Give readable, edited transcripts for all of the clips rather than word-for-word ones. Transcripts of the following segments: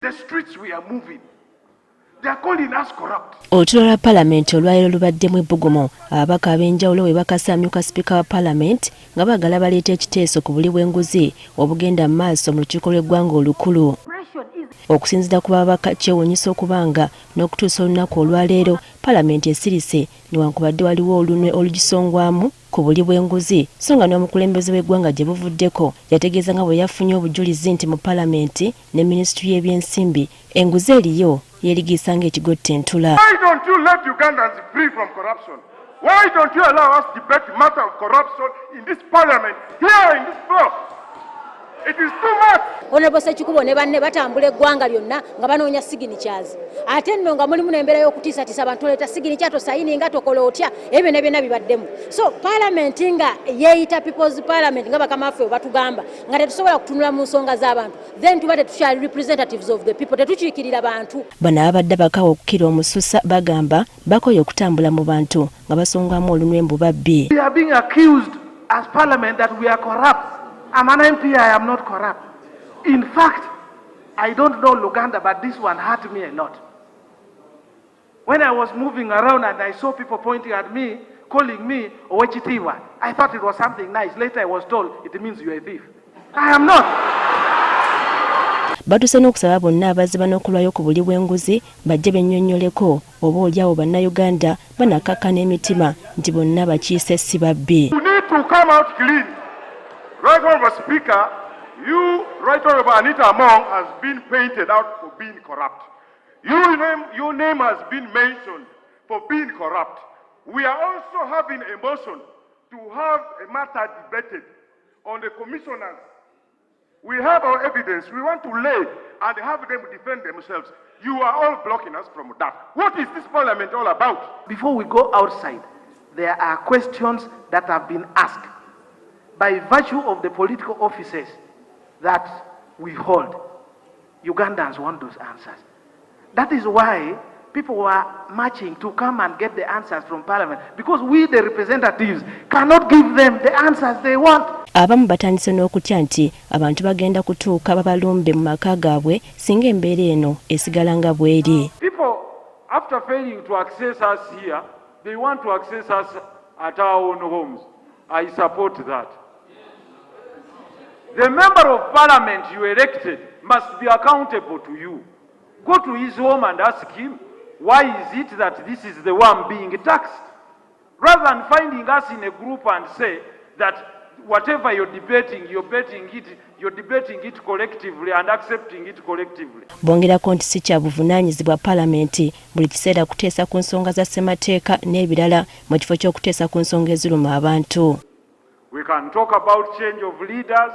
The streets we are moving. They are calling us corrupt. Otulo lwa paalamenti olwaleero lubaddemu ebbugumu ababaka ab'enjawulo we bakasa amyuka sipiika wa paalamenti nga baagala baleeta ekiteeso ku buli bw'enguzi obugenda mu maaso mu lukiiko lw'eggwanga olukulu. Okusinziira ku babaka kyewuunyisa okubanga n'okutuusa olunaku olwaleero paalamenti esirise newankubadde waliwo olunwe olugisongwamu ku buli bw'enguzi so nga n'omukulembeze w'eggwanga gye buvuddeko yategeeza nga bwe yafunye obujulizi nti mu paalamenti ne minisitule y'ebyensimbi enguzi eriyo yeerigisa ng'ekigotta entula. Why don't you let Ugandans free from corruption? Why don't you allow us to debate the matter of corruption in this parliament, here in this floor? It is too much. Honorable Sekikubo ne banne batambula eggwanga lyonna nga banoonya signatures. Ate nno nga mulimu n'embeera y'okutiisatiisa abantu oleeta signature tosayini nga tokola otya ebyo ne byonna bibaddemu. So parliament nga yeeyita people's parliament nga bakama ffe batugamba nga tetusobola kutunula mu nsonga z'abantu then tuba tetukyali representatives of the people tetukiikirira bantu. Bano abadde bakawa okukkira omususa bagamba bakoye okutambula mu bantu nga basongwamu olunwembu babbi. We are being accused as parliament that we are corrupt. I'm an MP, I am not corrupt. In fact, I don't know Luganda, but this one hurt me a lot. When I was moving around and I saw people pointing at me, calling me Owechitiwa, I thought it was something nice. Later I was told it means you're a thief. I am not. Batuse n'okusaba bonna abaziba n'okulwayo ku buli bw'enguzi bajje bennyonnyoleko oba olyawo bannayuganda banakkakkana emitima nti bonna bakiise si babbi. You need to come out clean. Right Honourable Speaker, you, Right Honourable Anita Among, has been painted out for being corrupt. Your name has been mentioned for being corrupt. We are also having a motion to have a matter debated on the commissioners. We have our evidence. We want to lay and have them defend themselves. You are all blocking us from that. What is this parliament all about? Before we go outside, there are questions that have been asked by virtue of the political offices that we hold. Ugandans want those answers. That is why people were marching to come and get the answers from Parliament, because we, the representatives, cannot give them the answers they want. Abamu batandise n'okutya nti abantu bagenda kutuuka babalumbe mu maka gaabwe singa embeera eno esigala nga bw'eri. People, after failing to access us here, they want to access us at our own homes. I support that. The member of parliament you elected must be accountable to you. Go to his home and ask him, why is it that this is the one being taxed? Rather than finding us in a group and say that whatever you're debating it collectively and accepting it collectively. Bongerako nti si kya buvunaanyizibwa paalamenti buli kiseera kuteesa ku nsonga za ssemateeka n'ebirala mu kifo ky'okuteesa ku nsonga eziruma abantu. We can talk about change of leaders,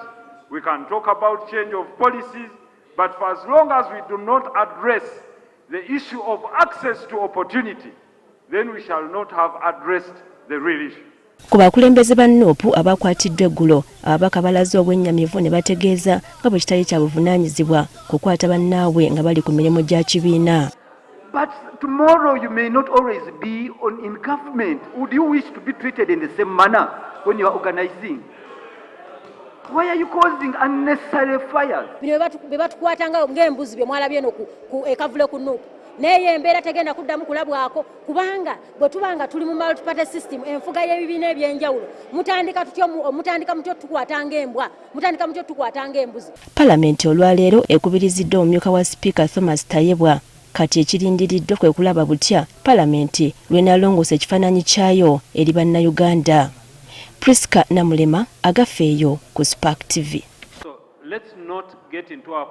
we can talk about change of policies, but for as long as we do not address the issue of access to opportunity, then we shall not have addressed the real issue. Ku bakulembeze ba NOPU abakwatiddwa eggulo ababaka balaze obwennyamivu ne bategeeza nga bwe kitali kya buvunaanyizibwa kukwata bannaabwe nga bali ku mirimu gya kibiina. But tomorrow you may not always be in government. Would you wish to be treated in the same manner when you are organizing? Why are you causing unnecessary fires? Bwe batukwatanga ng'embuzi bye mwalabye eno ku ekavule ku NOPU. Naye embeera tegenda kuddamu kulabwako kubanga bwe tubanga tuli mu multi-party system enfuga y'ebibiina ebyenjawulo mutandika mutyo tukwatanga embwa mutandika mutyo tukwatanga embuzi. Paalamenti olwaleero ekubiriziddwa omumyuka wa sipiika Thomas Tayebwa kati ekirindiriddwa kwe kulaba butya paalamenti lw'enalongoosa ekifaananyi kyayo eri bannayuganda. Priska Namulema agafeeyo ku Spark TV. So let's not get into our